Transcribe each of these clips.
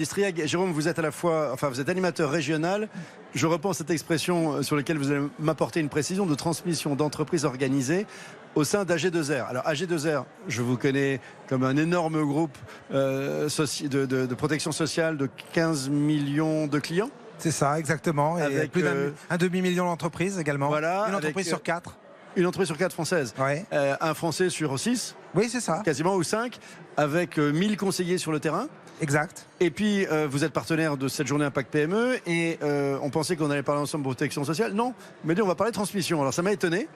Distriag, Jérôme, vous êtes à la fois, enfin, vous êtes animateur régional. Je reprends cette expression sur laquelle vous allez m'apporter une précision de transmission d'entreprises organisées au sein d'AG2R. Alors AG2R, je vous connais comme un énorme groupe de protection sociale de 15 millions de clients. C'est ça, exactement. Et avec plus d'un demi-million d'entreprises également. Voilà, une entreprise sur 4. Une entreprise sur 4 françaises. Ouais. Un Français sur 6. Oui, c'est ça. Quasiment, ou 5, avec 1000 conseillers sur le terrain. Exact. Et puis, vous êtes partenaire de cette journée Impact PME et on pensait qu'on allait parler ensemble de protection sociale. Non, mais on va parler de transmission. Alors, ça m'a étonné.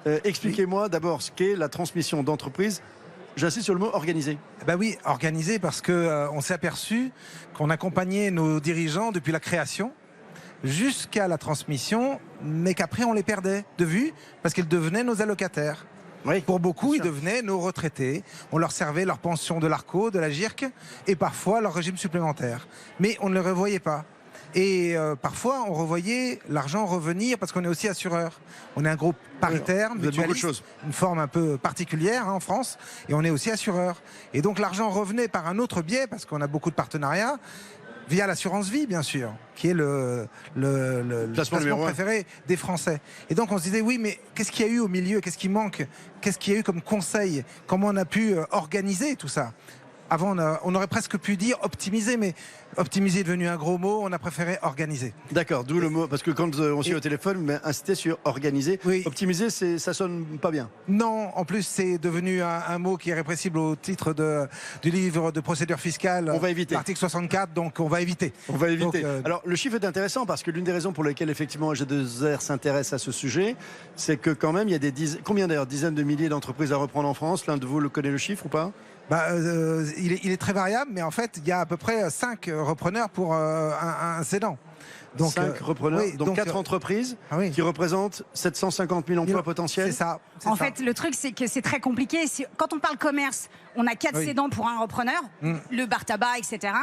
Expliquez-moi d'abord ce qu'est la transmission d'entreprise. J'insiste sur le mot organisé. Ben oui, organisé parce que on s'est aperçu qu'on accompagnait nos dirigeants depuis la création jusqu'à la transmission, mais qu'après on les perdait de vue parce qu'ils devenaient nos allocataires. Oui, pour beaucoup, ils devenaient nos retraités. On leur servait leur pension de l'ARCO, de la GIRC et parfois leur régime supplémentaire. Mais on ne les revoyait pas. Et parfois, on revoyait l'argent revenir parce qu'on est aussi assureur. On est un groupe paritaire, mutualiste, une forme un peu particulière en France, et on est aussi assureur. Et donc l'argent revenait par un autre biais parce qu'on a beaucoup de partenariats. Via l'assurance vie, bien sûr, qui est le placement préféré des Français. Et donc on se disait, oui, mais qu'est-ce qu'il y a eu au milieu? Qu'est-ce qui manque? Qu'est-ce qu'il y a eu comme conseil? Comment on a pu organiser tout ça? Avant, on aurait presque pu dire optimiser, mais optimiser est devenu un gros mot, on a préféré organiser. D'accord, d'où le mot, parce que quand on s'y est au téléphone, mais insisté sur organiser. Oui. Optimiser, ça sonne pas bien. Non, en plus c'est devenu un mot qui est répressible au titre du livre de procédure fiscale. On va éviter. L'article 64, donc on va éviter. On va éviter. Donc, alors le chiffre est intéressant parce que l'une des raisons pour lesquelles effectivement AG2R s'intéresse à ce sujet, c'est que quand même il y a combien d'ailleurs, dizaines de milliers d'entreprises à reprendre en France. L'un de vous le connaît le chiffre ou pas? Il est très variable, mais en fait, il y a à peu près 5 repreneurs pour un cédant. Donc, 5 repreneurs, oui, donc 4 entreprises qui représentent 750 000 emplois potentiels. C'est ça. En fait, le truc, c'est que c'est très compliqué. Quand on parle commerce, on a 4 cédants pour un repreneur, le bar tabac, etc.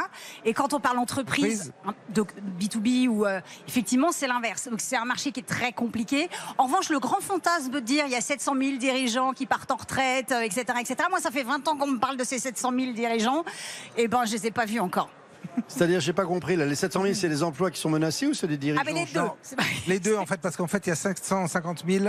Et quand on parle entreprise, de B2B, effectivement, c'est l'inverse. Donc c'est un marché qui est très compliqué. En revanche, le grand fantasme de dire il y a 700 000 dirigeants qui partent en retraite, etc., etc. Moi, ça fait 20 ans qu'on me parle de ces 700 000 dirigeants. Et ben, je les ai pas vus encore. C'est-à-dire, j'ai pas compris, là, les 700 000, c'est les emplois qui sont menacés ou c'est des dirigeants? Ah, mais les deux. Les deux, en fait, parce qu'en fait, il y a 550 000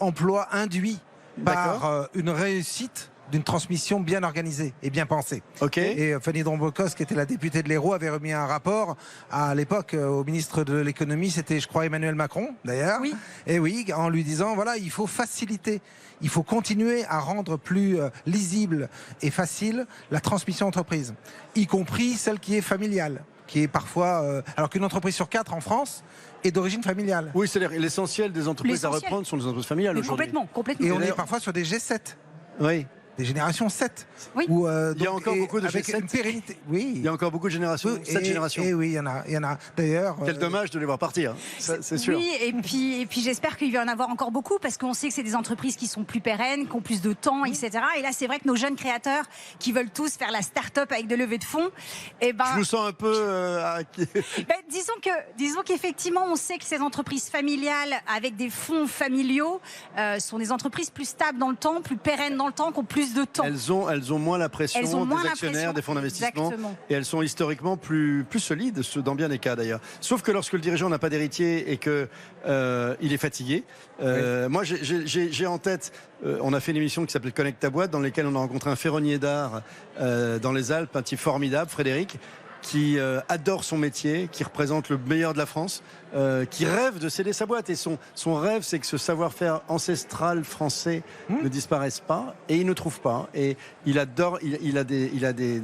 emplois induits par une réussite d'une transmission bien organisée et bien pensée. Et Fanny Dombocos, qui était la députée de l'Hérault, avait remis un rapport à l'époque au ministre de l'économie, c'était, je crois, Emmanuel Macron, d'ailleurs. Oui. Et oui, en lui disant, voilà, il faut faciliter. Il faut continuer à rendre plus lisible et facile la transmission d'entreprise, y compris celle qui est familiale, qui est parfois... alors qu'une entreprise sur 4 en France est d'origine familiale. Oui, c'est-à-dire l'essentiel des entreprises à reprendre sont des entreprises familiales aujourd'hui. Complètement. Et on est parfois sur des G7. Oui. Des générations 7. Oui. Où, il y a encore beaucoup de G7. Une pérennité. Oui. Il y a encore beaucoup de générations, 7 générations. Et oui, il y en a. D'ailleurs. Quel dommage de les voir partir, c'est sûr. Oui, et puis j'espère qu'il va y en avoir encore beaucoup parce qu'on sait que c'est des entreprises qui sont plus pérennes, qui ont plus de temps, etc. Et là, c'est vrai que nos jeunes créateurs qui veulent tous faire la start-up avec des levées de fonds, je vous sens un peu. Disons qu'effectivement, on sait que ces entreprises familiales avec des fonds familiaux sont des entreprises plus stables dans le temps, plus pérennes dans le temps, qui ont plus de temps. Elles ont moins la pression des actionnaires, des fonds d'investissement. Et elles sont historiquement plus solides, dans bien des cas d'ailleurs. Sauf que lorsque le dirigeant n'a pas d'héritier et qu'il est fatigué, moi j'ai en tête, on a fait une émission qui s'appelait Connect ta boîte, dans laquelle on a rencontré un ferronnier d'art dans les Alpes, un type formidable, Frédéric, qui adore son métier, qui représente le meilleur de la France, qui rêve de céder sa boîte. Et son rêve, c'est que ce savoir-faire ancestral français ne disparaisse pas. Et il ne trouve pas. Et il adore, il a des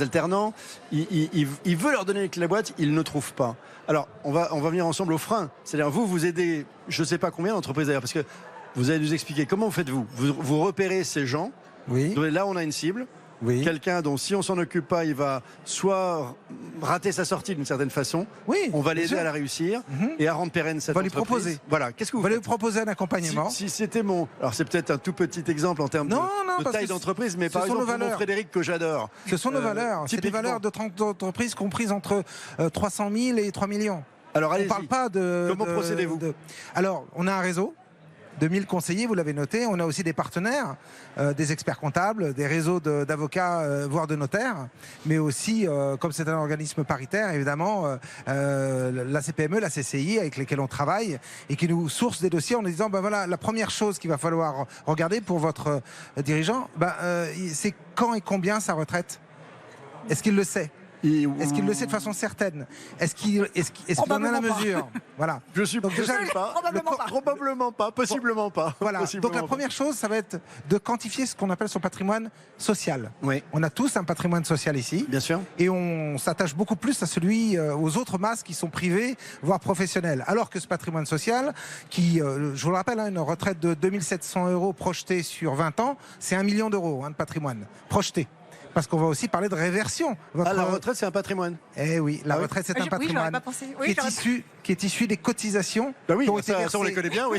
alternants. Il veut leur donner les clés de la boîte, il ne trouve pas. Alors, on va venir ensemble au frein. C'est-à-dire, vous aidez, je ne sais pas combien d'entreprises d'ailleurs, parce que vous allez nous expliquer comment faites-vous. Vous repérez ces gens. Oui. Là, on a une cible. Oui. Quelqu'un dont si on s'en occupe pas, il va soit rater sa sortie d'une certaine façon. Oui, on va l'aider à la réussir et à rendre pérenne cette entreprise. On va lui proposer. Voilà. Qu'est-ce que vous lui proposer un accompagnement. Si c'était alors c'est peut-être un tout petit exemple en termes de taille d'entreprise, mais par exemple pour mon Frédéric que j'adore. Ce sont nos valeurs. C'est des valeurs d'entreprise comprises entre 300 000 et 3 millions. Alors on ne parle pas de. Comment procédez-vous? Alors on a un réseau. 2000 conseillers, vous l'avez noté. On a aussi des partenaires, des experts comptables, des réseaux d'avocats, voire de notaires, mais aussi, comme c'est un organisme paritaire, évidemment, la CPME, la CCI, avec lesquels on travaille, et qui nous sourcent des dossiers en nous disant, ben voilà, la première chose qu'il va falloir regarder pour votre dirigeant, c'est quand et combien sa retraite. Est-ce qu'il le sait ? Est-ce qu'il le sait de façon certaine? Est-ce qu'il en a la mesure? Voilà. Je suis pas. Probablement pas. Possiblement pas. Voilà. Possiblement Donc la première chose, ça va être de quantifier ce qu'on appelle son patrimoine social. Oui. On a tous un patrimoine social ici. Bien sûr. Et on s'attache beaucoup plus à celui, aux autres masses qui sont privées, voire professionnelles. Alors que ce patrimoine social, qui, je vous le rappelle, une retraite de 2700 € projetée sur 20 ans, c'est 1 million d'euros de patrimoine projeté. Parce qu'on va aussi parler de réversion. La retraite, c'est un patrimoine. Eh oui, la retraite, c'est un patrimoine qui est issu des cotisations. Oui, ça, on les connaît bien, oui.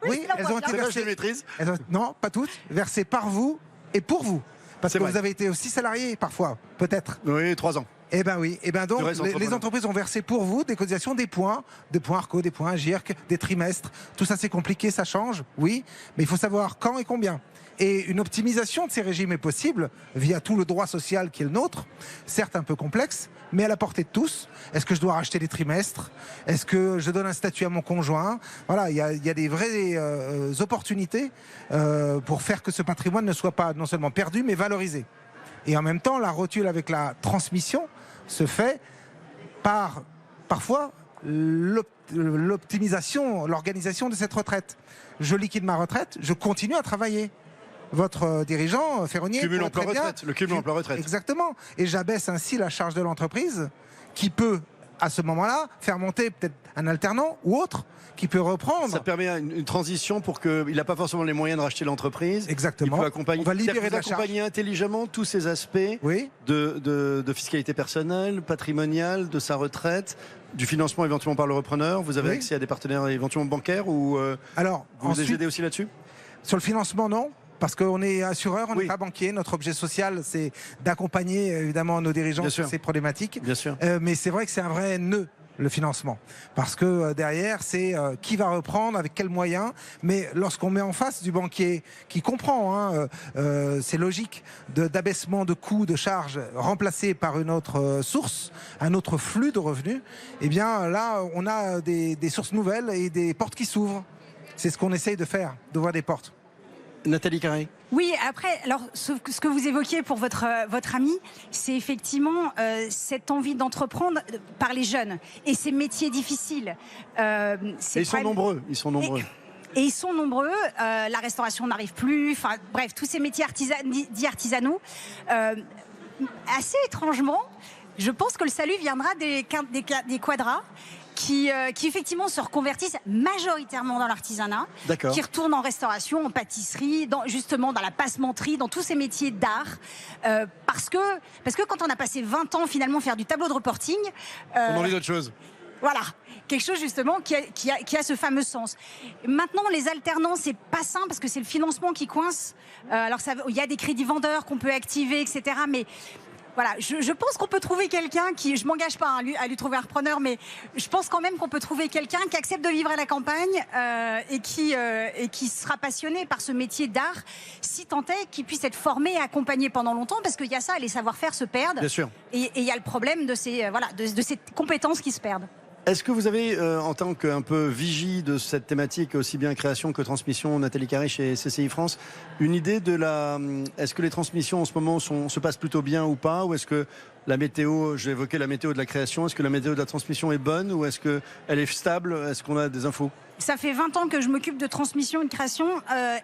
Oui, elles ont été versées. Je les maîtrise. Non, pas toutes. Versées par vous et pour vous. Parce que vous avez été aussi salarié, parfois, peut-être. Oui, 3 ans. Eh ben oui, donc les entreprises ont versé pour vous des cotisations, des points ARCO, des points GIRC, des trimestres. Tout ça c'est compliqué, ça change, oui, mais il faut savoir quand et combien. Et une optimisation de ces régimes est possible via tout le droit social qui est le nôtre, certes un peu complexe, mais à la portée de tous. Est-ce que je dois racheter des trimestres? Est-ce que je donne un statut à mon conjoint? Voilà, il y a des vraies opportunités pour faire que ce patrimoine ne soit pas non seulement perdu, mais valorisé. Et en même temps, la rotule avec la transmission se fait par, parfois, l'optimisation, l'organisation de cette retraite. Je liquide ma retraite, je continue à travailler. Votre dirigeant, ferronnier, le cumul emploi-retraite. Exactement. Et j'abaisse ainsi la charge de l'entreprise qui peut, à ce moment-là, faire monter peut-être un alternant ou autre qui peut reprendre. Ça permet une transition pour qu'il n'a pas forcément les moyens de racheter l'entreprise. Exactement. Il peut accompagner, on va libérer de la charge. Accompagner intelligemment tous ces aspects de fiscalité personnelle, patrimoniale, de sa retraite, du financement éventuellement par le repreneur. Vous avez accès à des partenaires éventuellement bancaires ou alors vous les aidez aussi là-dessus? Sur le financement, non. Parce qu'on est assureur, on n'est pas banquier. Notre objet social, c'est d'accompagner évidemment nos dirigeants sur ces problématiques. Bien sûr. Mais c'est vrai que c'est un vrai nœud, le financement. Parce que derrière, c'est qui va reprendre, avec quels moyens. Mais lorsqu'on met en face du banquier qui comprend, c'est logique, d'abaissement de coûts, de charges remplacés par une autre source, un autre flux de revenus, eh bien là, on a des sources nouvelles et des portes qui s'ouvrent. C'est ce qu'on essaye de faire, d'ouvrir des portes. Nathalie Carré. Oui, après, alors ce que vous évoquiez pour votre ami, c'est effectivement cette envie d'entreprendre par les jeunes et ces métiers difficiles. Ils sont nombreux. Et ils sont nombreux. La restauration n'arrive plus. Enfin, bref, tous ces métiers dits artisanaux. Assez étrangement, je pense que le salut viendra des quadras. Qui effectivement se reconvertissent majoritairement dans l'artisanat, qui retournent en restauration, en pâtisserie, justement dans la passementerie, dans tous ces métiers d'art, parce que quand on a passé 20 ans finalement faire du tableau de reporting, on a envie d'autre chose. Voilà, quelque chose justement qui a ce fameux sens. Maintenant, les alternants, c'est pas simple parce que c'est le financement qui coince. Alors il y a des crédits vendeurs qu'on peut activer, etc. Mais voilà, je pense qu'on peut trouver quelqu'un qui, je m'engage pas à lui trouver un repreneur, mais je pense quand même qu'on peut trouver quelqu'un qui accepte de vivre à la campagne et qui sera passionné par ce métier d'art, si tant est qu'il puisse être formé et accompagné pendant longtemps, parce qu'il y a ça, les savoir-faire se perdent. Bien sûr. Et il y a le problème de ces compétences qui se perdent. Est-ce que vous avez, en tant qu'un peu vigie de cette thématique, aussi bien création que transmission, Nathalie Carré chez CCI France, une idée de est-ce que les transmissions en ce moment se passent plutôt bien ou pas? Ou est-ce que la météo, j'ai évoqué la météo de la création, est-ce que la météo de la transmission est bonne ou est-ce qu'elle est stable? Est-ce qu'on a des infos? Ça fait 20 ans que je m'occupe de transmission et de création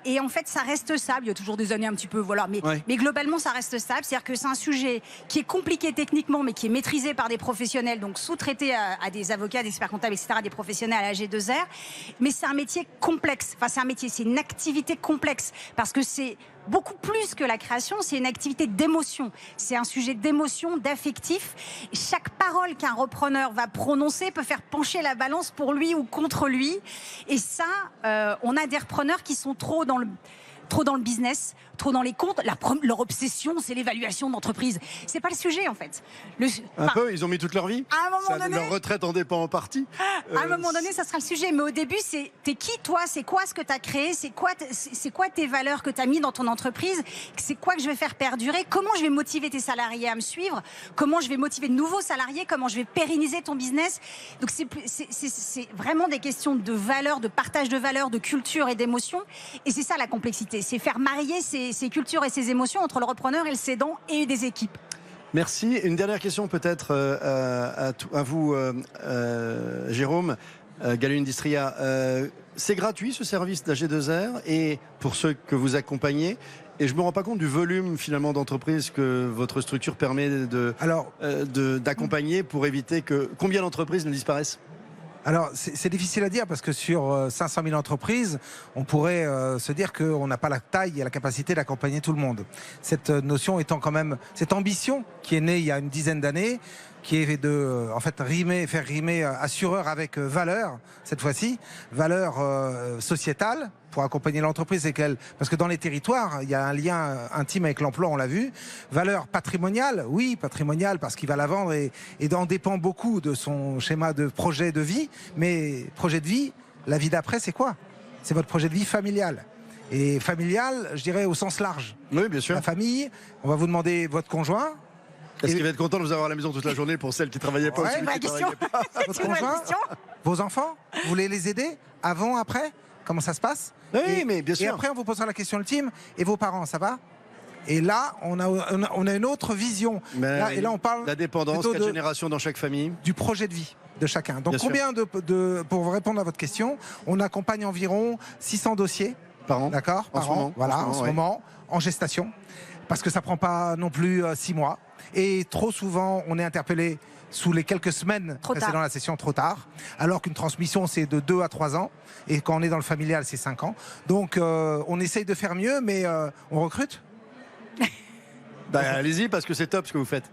et en fait ça reste stable. Il y a toujours des années un petit peu, voilà, mais globalement ça reste stable. C'est-à-dire que c'est un sujet qui est compliqué techniquement mais qui est maîtrisé par des professionnels, donc sous-traité à des avocats, des experts comptables, etc., des professionnels à la G2R. Mais c'est un métier complexe, c'est une activité complexe parce que c'est beaucoup plus que la création, c'est une activité d'émotion. C'est un sujet d'émotion, d'affectif. Chaque parole qu'un repreneur va prononcer peut faire pencher la balance pour lui ou contre lui. Et ça, on a des repreneurs qui sont trop dans trop dans le business, trop dans les comptes. Leur obsession, c'est l'évaluation d'entreprise. C'est pas le sujet en fait. Un peu, ils ont mis toute leur vie. À un moment donné, leur retraite en dépend en partie. À un moment donné, ça sera le sujet. Mais au début, t'es qui toi? C'est quoi ce que tu as créé? C'est quoi tes valeurs que tu as mis dans ton entreprise? C'est quoi que je vais faire perdurer? Comment je vais motiver tes salariés à me suivre? Comment je vais motiver de nouveaux salariés? Comment je vais pérenniser ton business? Donc c'est vraiment des questions de valeurs, de partage de valeurs, de culture et d'émotions. Et c'est ça la complexité. C'est faire marier ces cultures et ces émotions entre le repreneur et le cédant et des équipes. Merci. Une dernière question peut-être à vous, Jérôme Gallon-Industria. C'est gratuit ce service d'AG2R et pour ceux que vous accompagnez. Et je ne me rends pas compte du volume finalement d'entreprises que votre structure permet d'accompagner pour éviter que combien d'entreprises ne disparaissent? Alors, c'est difficile à dire parce que sur 500 000 entreprises, on pourrait se dire qu'on n'a pas la taille et la capacité d'accompagner tout le monde. Cette notion étant quand même, cette ambition qui est née il y a une dizaine d'années, qui est de en fait faire rimer assureur avec valeur, cette fois-ci, valeur sociétale pour accompagner l'entreprise parce que dans les territoires, il y a un lien intime avec l'emploi, on l'a vu. Valeur patrimoniale, oui, patrimoniale parce qu'il va la vendre et en dépend beaucoup de son schéma de projet de vie. Mais projet de vie, la vie d'après, c'est quoi? C'est votre projet de vie familial. Et familial, je dirais au sens large. Oui, bien sûr. La famille, on va vous demander votre conjoint. Est-ce qu'il va être content de vous avoir à la maison toute la journée pour celles qui ne travaillaient pas? C'est une vraie question. Votre conjoint, vos enfants, vous voulez les aider avant, après? Comment ça se passe? Oui, mais bien sûr. Et après, on vous posera la question ultime. Et vos parents, ça va? Et là, on a une autre vision. Et là, on parle la dépendance, 4 générations dans chaque famille. Du projet de vie de chacun. Donc, pour répondre à votre question, on accompagne environ 600 dossiers par an. D'accord? Par an. Voilà, en ce moment, en gestation. Parce que ça prend pas non plus 6 mois. Et trop souvent, on est interpellé sous les quelques semaines précédant la session trop tard, alors qu'une transmission c'est de 2 à 3 ans et quand on est dans le familial c'est 5 ans. Donc on essaye de faire mieux, mais on recrute. Allez-y parce que c'est top ce que vous faites.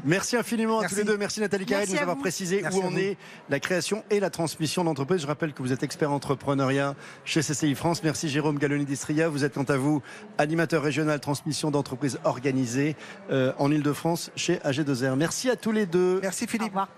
Merci infiniment à tous les deux. Merci Nathalie Carré de nous avoir précisé où en est la création et la transmission d'entreprise. Je rappelle que vous êtes expert entrepreneuriat chez CCI France. Merci Jérôme Gallon-Industria. Vous êtes quant à vous animateur régional transmission d'entreprise organisée en Ile-de-France chez AG2R. Merci à tous les deux. Merci Philippe. Au revoir.